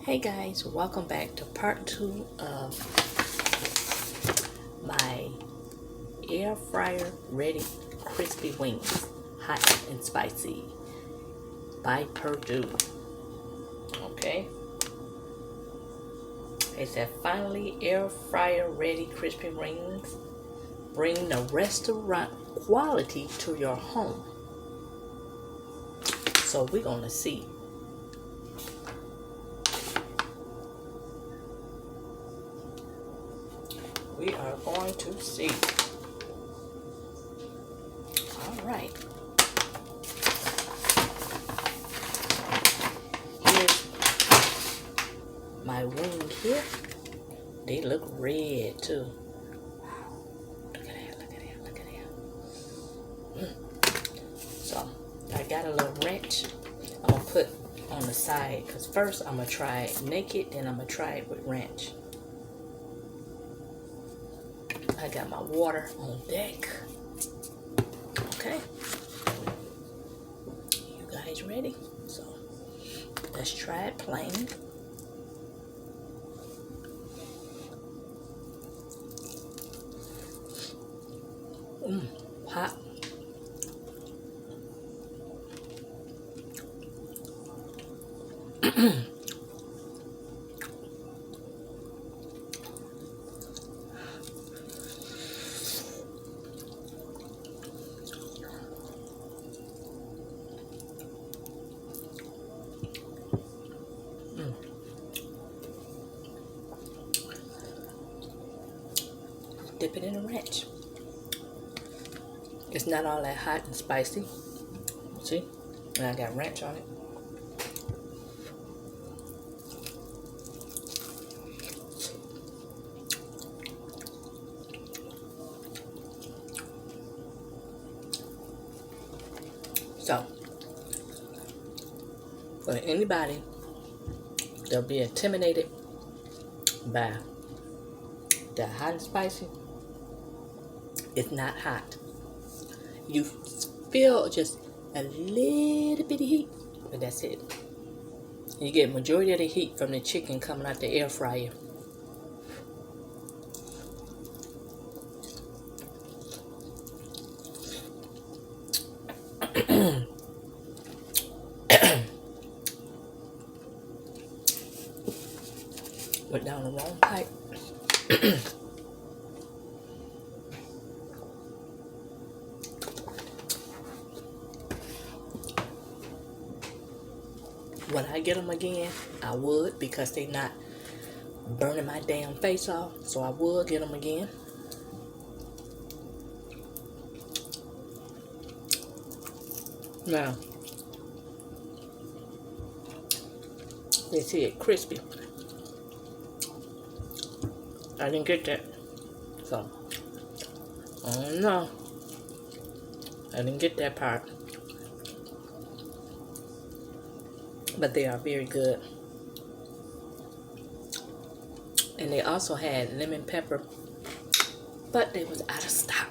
Hey guys, welcome back to part 2 of my air fryer ready crispy wings, hot and spicy by Perdue. Okay, it said finally air fryer ready crispy wings, bring the restaurant quality to your home. So we're gonna see. We are going to see. All right. Here's my wing here. They look red too. Look at that, look at that, look at that. So, I got a little wrench I'm going to put on the side. Because first I'm going to try it naked, then I'm going to try it with wrench. I got my water on deck. Okay. You guys ready? So, let's try it plain. Hot. Dip it in a wrench. It's not all that hot and spicy. See? And I got ranch on it. So, for anybody that'll be intimidated by the hot and spicy, it's not hot. You feel just a little bit of heat, but that's it. You get majority of the heat from the chicken coming out the air fryer. Went down the wrong pipe. When I get them again, I would, because they not burning my damn face off. So I would get them again. Now, they see it crispy. I didn't get that. So, I don't know. I didn't get that part. But they are very good. And they also had lemon pepper, but they was out of stock.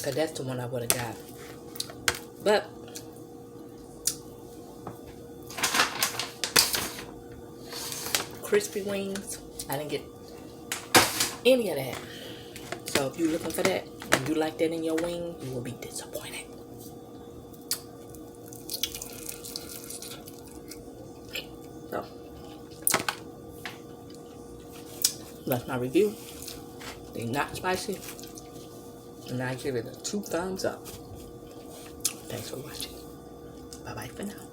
Cause that's the one I would have got. But crispy wings, I didn't get any of that. So if you're looking for that, and you like that in your wing, you will be disappointed. So that's my review. They're not spicy, and I give it a 2 thumbs up. Thanks for watching. Bye bye for now.